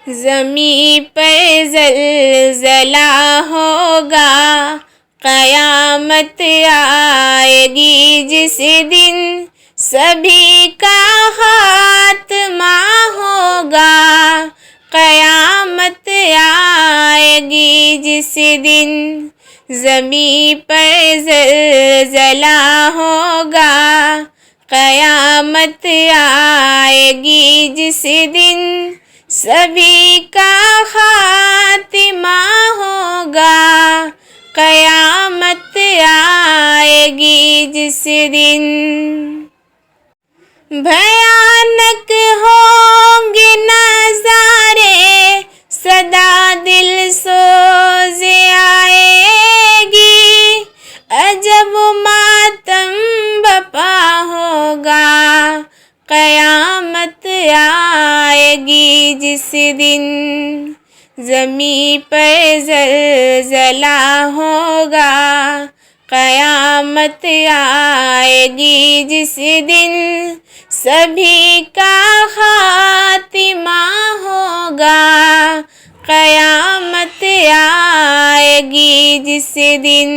ज़मीं पर ज़लज़ला होगा, क़यामत आएगी जिस दिन सभी का खात्मा होगा। क़यामत आएगी जिस दिन ज़मीं पर ज़लज़ला होगा, क़यामत आएगी जिस दिन सभी का खात्मा होगा। क़यामत आएगी जिस दिन भयानक होंगे नज़ारे, सदा दिल सोज़ आएगी। अजब मातम बपा होगा, क़यामत आएगी जिस दिन ज़मीं पर ज़लज़ला होगा। क़यामत आएगी जिस दिन सभी का खात्मा होगा। क़यामत आएगी जिस दिन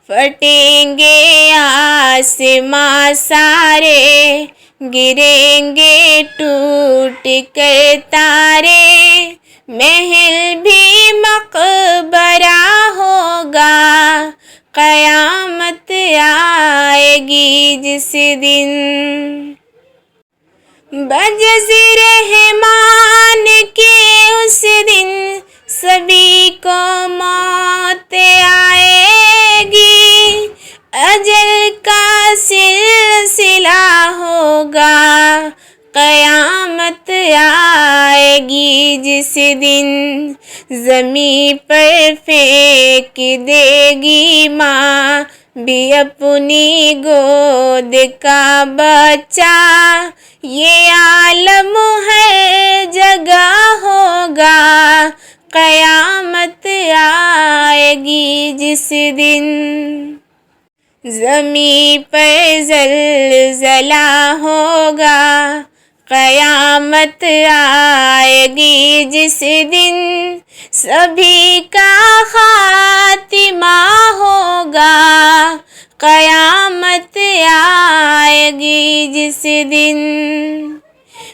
फटेंगे आसमां सारे, गिरेंगे टूट कर तारे। महल भी मकबरा होगा, क़यामत आएगी जिस दिन बजज़ रहमान के उस दिन सभी को मौत आएगी। अजल का सिलसिला होगा, क़यामत आएगी जिस दिन ज़मीं पर फेंक देगी माँ भी अपनी गोद का बच्चा। ये आलम हर जगह होगा, क़यामत आएगी जिस दिन ज़मीं पर ज़लज़ला होगा। क़यामत आएगी जिस दिन सभी का खात्मा होगा। क़यामत आएगी जिस दिन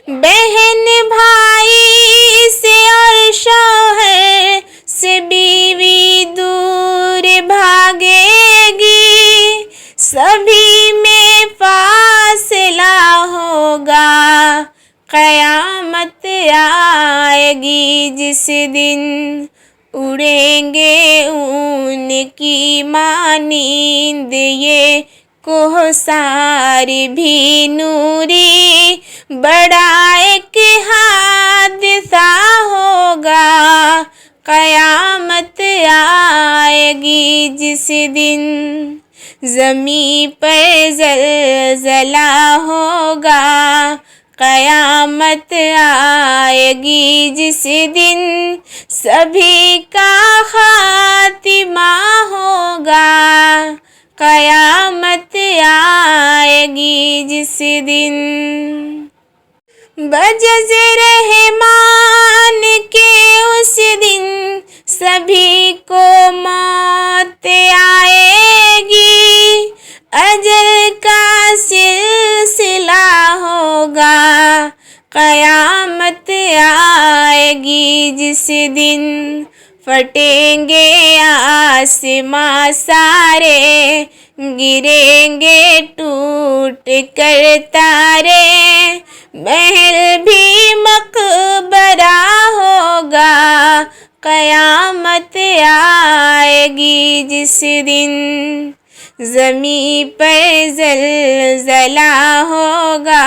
बहन भाई से और शौहर से बीवी दूर भागेगी। सभी में फासला होगा, क़यामत आएगी जिस दिन उड़ेंगे उनकी मानींद ये कोहसार भी नूरी। बड़ा एक हादसा होगा, क़यामत आएगी जिस दिन ज़मीं पर ज़लज़ला होगा। क़यामत आएगी जिस दिन सभी का खात्मा होगा। क़यामत आएगी जिस दिन बजज़ रहमान के उस दिन सभी को मौत आएगी। अजल का सिलसिला होगा, क़यामत आएगी जिस दिन फटेंगे आसमां सारे, गिरेंगे टूट कर तारे। महल भी मकबरा होगा, क़यामत आएगी जिस दिन ज़मीं पर ज़लज़ला होगा।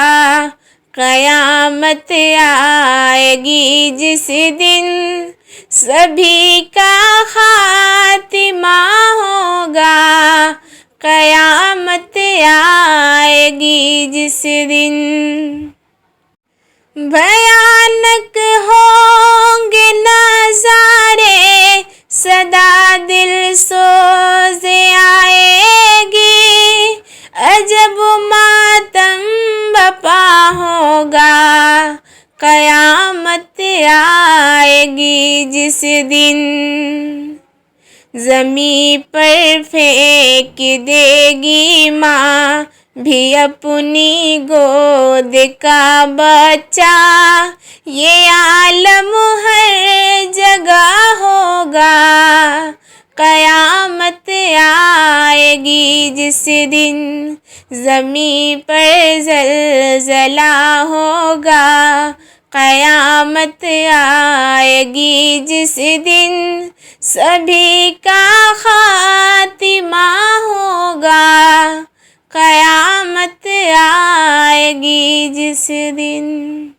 क़यामत आएगी जिस दिन सभी का खात्मा होगा। क़यामत आएगी जिस दिन भयानक होंगे नज़ारे, सदा दिल सोज़ आएगी। अजब मातम बपा होगा, क़यामत कयामत आएगी जिस दिन, ज़मीं पर फेंक देगी माँ भी अपनी गोद का बच्चा। ये आलम हर जगह होगा, कयामत आएगी जिस दिन, ज़मीं पर ज़लज़ला होगा। कयामत आएगी जिस दिन, सभी का खातिमा होगा। कयामत आएगी जिस दिन।